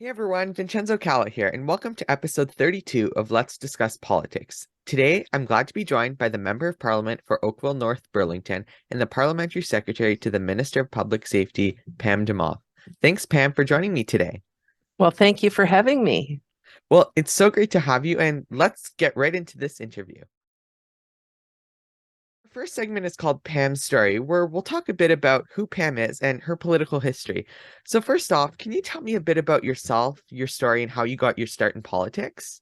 Hey everyone, Vincenzo Calla here, and welcome to episode 32 of Let's Discuss Politics. Today, I'm glad to be joined by the Member of Parliament for Oakville North, Burlington, and the Parliamentary Secretary to the Minister of Public Safety, Pam Damoff. Thanks, Pam, for joining me today. Well, thank you for having me. Well, it's so great to have you, and let's get right into this interview. The first segment is called Pam's Story, where we'll talk a bit about who Pam is and her political history. So first off, can you tell me a bit about yourself, your story, and how you got your start in politics?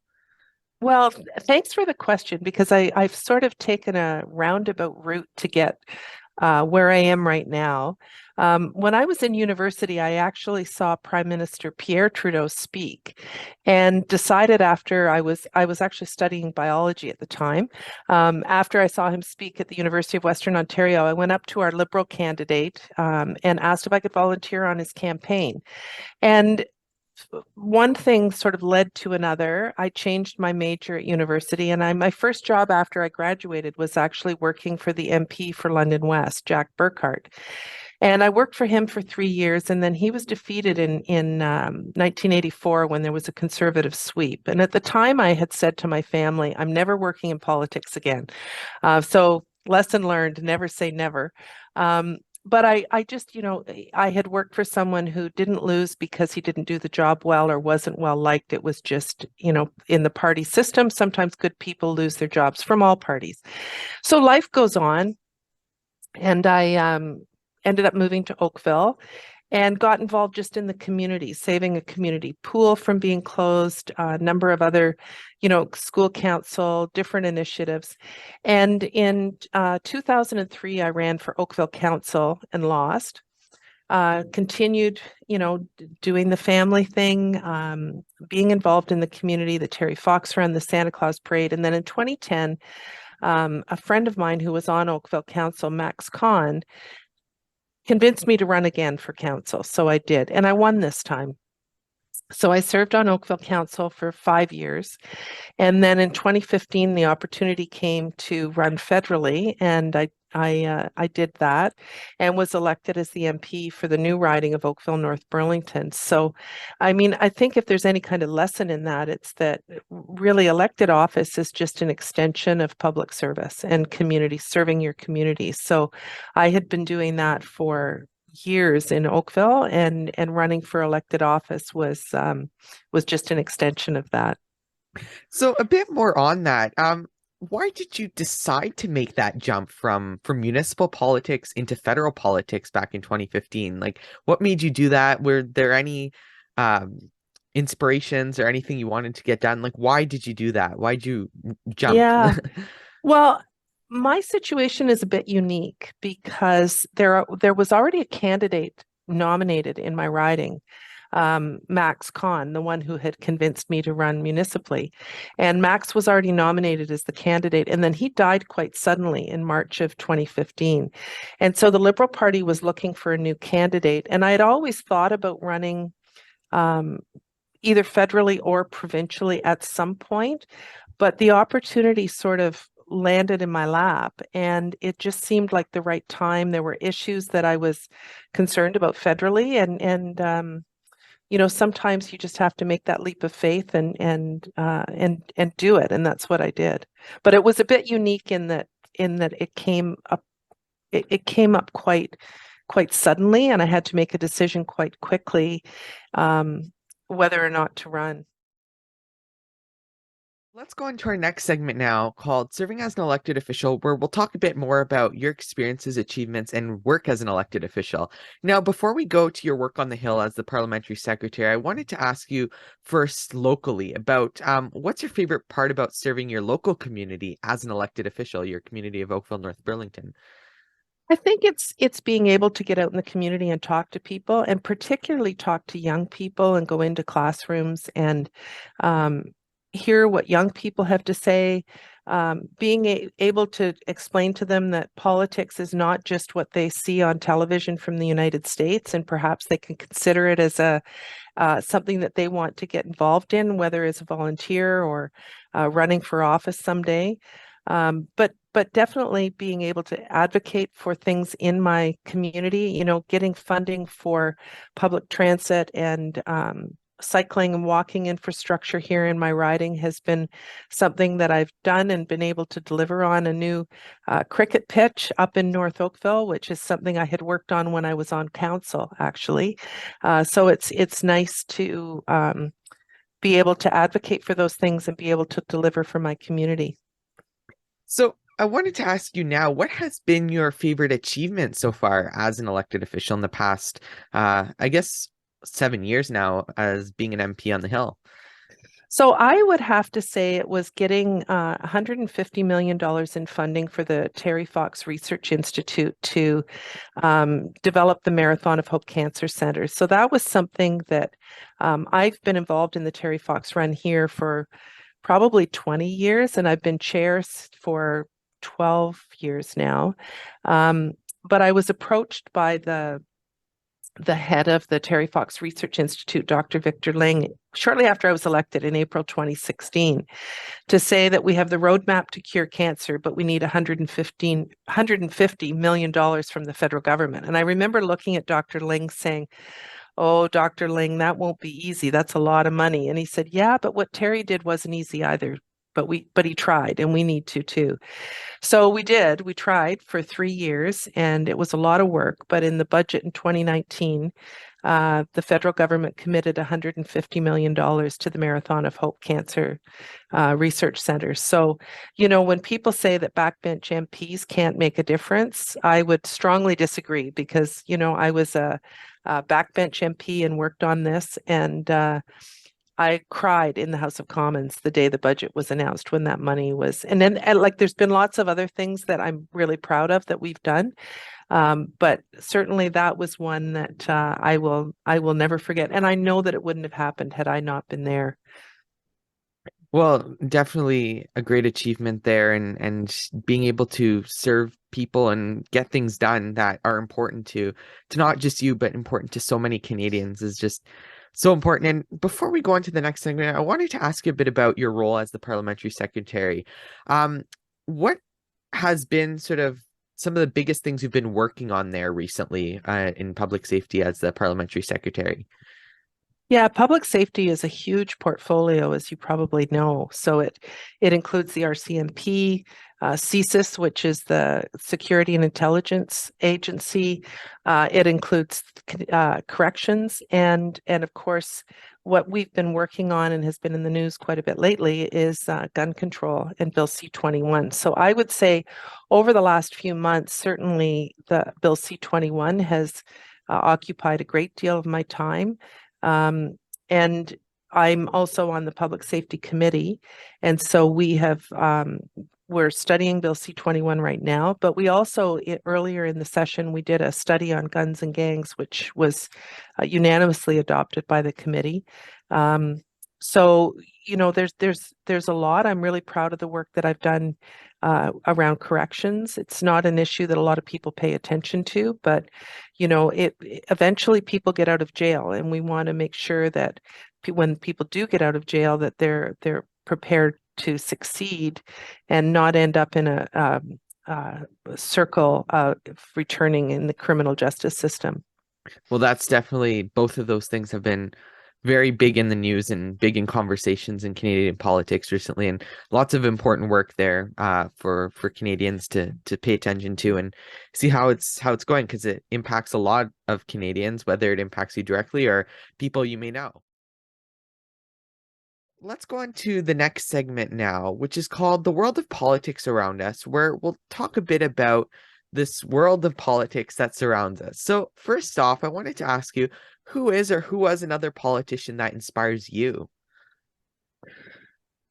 Well, thanks for the question because I've sort of taken a roundabout route to get where I am right now. When I was in university, I actually saw Prime Minister Pierre Trudeau speak, and decided after I was actually studying biology at the time. After I saw him speak at the University of Western Ontario, I went up to our Liberal candidate and asked if I could volunteer on his campaign. And one thing sort of led to another. I changed my major at university, and my first job after I graduated was actually working for the MP for London West, Jack Burkhardt. And I worked for him for 3 years, and then he was defeated in 1984 when there was a conservative sweep. And at the time, I had said to my family, "I'm never working in politics again." So lesson learned: never say never. But I just, I had worked for someone who didn't lose because he didn't do the job well or wasn't well liked. It was just, in the party system, sometimes good people lose their jobs from all parties. So life goes on, and I ended up moving to Oakville and got involved just in the community, saving a community pool from being closed, a number of other, school council, different initiatives. And in 2003, I ran for Oakville Council and lost. Continued, doing the family thing, being involved in the community, the Terry Fox Run, the Santa Claus Parade. And then in 2010, a friend of mine who was on Oakville Council, Max Kahn, convinced me to run again for council. So I did, and I won this time. So I served on Oakville Council for 5 years. And then in 2015, the opportunity came to run federally, and I did that and was elected as the MP for the new riding of Oakville North Burlington. So, I mean, I think if there's any kind of lesson in that, it's that really elected office is just an extension of public service and community, serving your community. So I had been doing that for years in Oakville, and running for elected office was just an extension of that. So a bit more on that. Why did you decide to make that jump from municipal politics into federal politics back in 2015? Like, what made you do that? Were there any um inspirations or anything you wanted to get done? Like, why did you do that? Why'd you jump? Yeah. Well, my situation is a bit unique because there was already a candidate nominated in my riding, Max Kahn, the one who had convinced me to run municipally. And Max was already nominated as the candidate, and then he died quite suddenly in March of 2015. And so the Liberal Party was looking for a new candidate, and I had always thought about running um, either federally or provincially at some point, but the opportunity sort of landed in my lap, and it just seemed like the right time. There were issues that I was concerned about federally, and sometimes you just have to make that leap of faith and do it, and that's what I did. But it was a bit unique in that it came up quite suddenly, and I had to make a decision quite quickly, whether or not to run. Let's go into our next segment now called Serving as an Elected Official, where we'll talk a bit more about your experiences, achievements, and work as an elected official. Now, before we go to your work on the Hill as the Parliamentary Secretary, I wanted to ask you first locally about what's your favorite part about serving your local community as an elected official, your community of Oakville North Burlington? I think it's being able to get out in the community and talk to people, and particularly talk to young people and go into classrooms and um, hear what young people have to say. Being able to explain to them that politics is not just what they see on television from the United States, and perhaps they can consider it as a something that they want to get involved in, whether as a volunteer or running for office someday. But definitely being able to advocate for things in my community, getting funding for public transit and cycling and walking infrastructure here in my riding has been something that I've done and been able to deliver on. A new cricket pitch up in North Oakville, which is something I had worked on when I was on council, actually. So it's nice to be able to advocate for those things and be able to deliver for my community. So I wanted to ask you now, what has been your favorite achievement so far as an elected official in the past, I guess, 7 years now as being an MP on the Hill? So I would have to say it was getting $150 million in funding for the Terry Fox Research Institute to develop the Marathon of Hope Cancer Center. So that was something that I've been involved in the Terry Fox Run here for probably 20 years, and I've been chair for 12 years now. But I was approached by the head of the Terry Fox Research Institute, Dr. Victor Ling, shortly after I was elected in April 2016, to say that we have the roadmap to cure cancer, but we need $150 million from the federal government. And I remember looking at Dr. Ling saying, "Oh, Dr. Ling, that won't be easy. That's a lot of money." And he said, "Yeah, but what Terry did wasn't easy either. But he tried, and we need to too." So we did. We tried for 3 years, and it was a lot of work. But in the budget in 2019, the federal government committed $150 million to the Marathon of Hope Cancer Research Center. So, when people say that backbench MPs can't make a difference, I would strongly disagree because, I was a backbench MP and worked on this, and I cried in the House of Commons the day the budget was announced when that money was, and then there's been lots of other things that I'm really proud of that we've done. But certainly that was one that I will never forget. And I know that it wouldn't have happened had I not been there. Well, definitely a great achievement there, and being able to serve people and get things done that are important to not just you, but important to so many Canadians is just so important. And before we go on to the next segment, I wanted to ask you a bit about your role as the Parliamentary Secretary. What has been sort of some of the biggest things you've been working on there recently in public safety as the Parliamentary Secretary? Yeah, public safety is a huge portfolio, as you probably know. So it includes the RCMP, CSIS, which is the Security and Intelligence Agency. It includes corrections, and of course, what we've been working on and has been in the news quite a bit lately is gun control and Bill C-21. So I would say over the last few months, certainly the Bill C-21 has occupied a great deal of my time. And I'm also on the Public Safety Committee. And so we're studying Bill C-21 right now, but we also, earlier in the session, we did a study on guns and gangs, which was unanimously adopted by the committee. So, there's a lot. I'm really proud of the work that I've done around corrections. It's not an issue that a lot of people pay attention to, but eventually people get out of jail, and we want to make sure that when people do get out of jail, that they're prepared to succeed and not end up in a circle of returning in the criminal justice system. Well, that's definitely, both of those things have been very big in the news and big in conversations in Canadian politics recently, and lots of important work there for Canadians to pay attention to and see how it's going, because it impacts a lot of Canadians, whether it impacts you directly or people you may know. Let's go on to the next segment now, which is called The World of Politics Around Us, where we'll talk a bit about this world of politics that surrounds us. So first off, I wanted to ask you, who is or who was another politician that inspires you?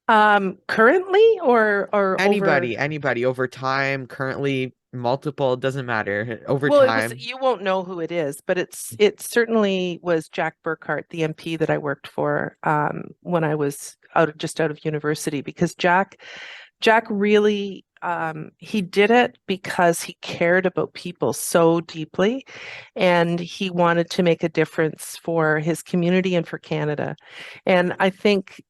Currently or Anybody over time, currently, multiple, doesn't matter. Over Well, time. you won't know who it is, but it certainly was Jack Burkhart, the MP that I worked for when I was just out of university, because Jack really he did it because he cared about people so deeply, and he wanted to make a difference for his community and for Canada. And I think,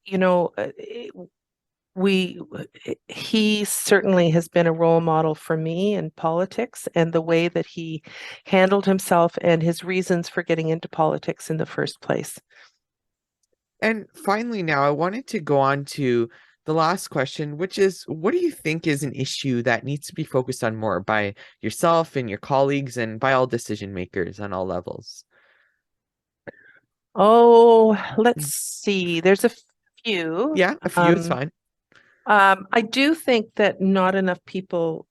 he certainly has been a role model for me in politics, and the way that he handled himself and his reasons for getting into politics in the first place. And finally, now I wanted to go on to the last question, which is what do you think is an issue that needs to be focused on more by yourself and your colleagues and by all decision makers on all levels? Oh, let's see. There's a few. Yeah, a few is fine. I do think that not enough people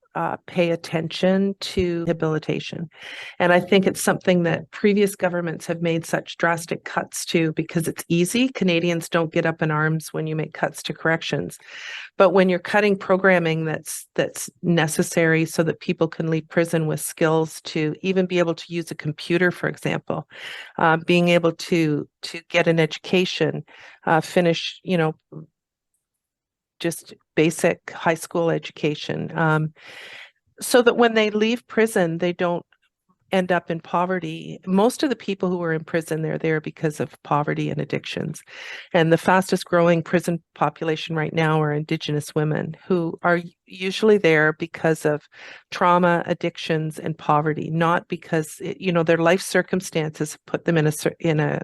pay attention to rehabilitation. And I think it's something that previous governments have made such drastic cuts to because it's easy. Canadians don't get up in arms when you make cuts to corrections. But when you're cutting programming that's necessary so that people can leave prison with skills to even be able to use a computer, for example, being able to get an education, finish, just basic high school education, so that when they leave prison, they don't end up in poverty. Most of the people who are in prison, they're there because of poverty and addictions. And the fastest growing prison population right now are Indigenous women who are usually there because of trauma, addictions, and poverty, not because, their life circumstances put them in a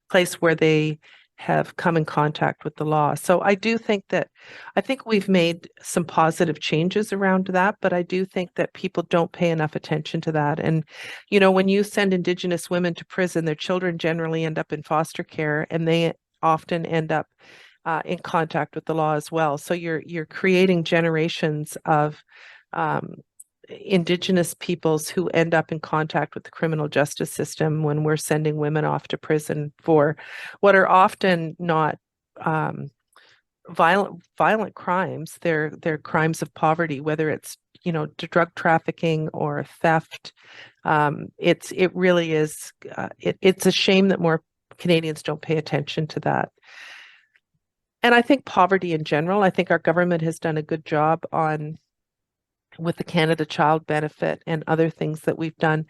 place where they have come in contact with the law. So I think we've made some positive changes around that, but I do think that people don't pay enough attention to that. And, when you send Indigenous women to prison, their children generally end up in foster care and they often end up in contact with the law as well. So you're creating generations of Indigenous peoples who end up in contact with the criminal justice system when we're sending women off to prison for what are often not violent crimes. They're crimes of poverty, whether it's drug trafficking or theft. It really is. It's a shame that more Canadians don't pay attention to that. And I think poverty in general. I think our government has done a good job with the Canada Child Benefit and other things that we've done.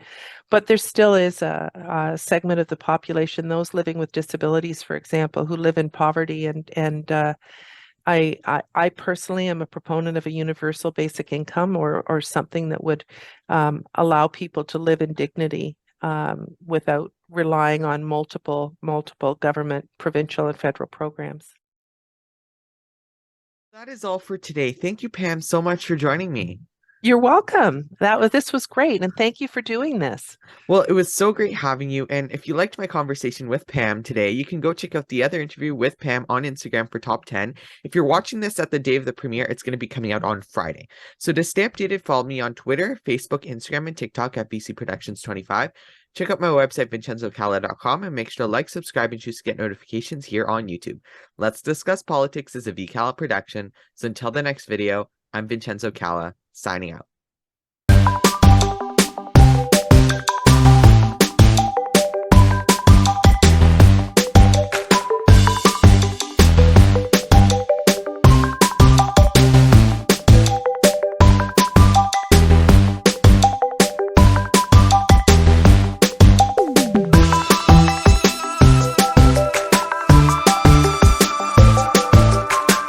But there still is a segment of the population, those living with disabilities, for example, who live in poverty. And I personally am a proponent of a universal basic income or something that would allow people to live in dignity without relying on multiple government, provincial, and federal programs. That is all for today. Thank you, Pam, so much for joining me. You're welcome. This was great, and thank you for doing this. Well, it was so great having you. And if you liked my conversation with Pam today, you can go check out the other interview with Pam on Instagram for top 10. If you're watching this at the day of the premiere, it's going to be coming out on Friday. So to stay updated, follow me on Twitter, Facebook, Instagram, and TikTok at BC Productions 25. Check out my website, vincenzocalla.com, and make sure to like, subscribe, and choose to get notifications here on YouTube. Let's Discuss Politics is a VCalla production. So until the next video, I'm Vincenzo Calla, signing out.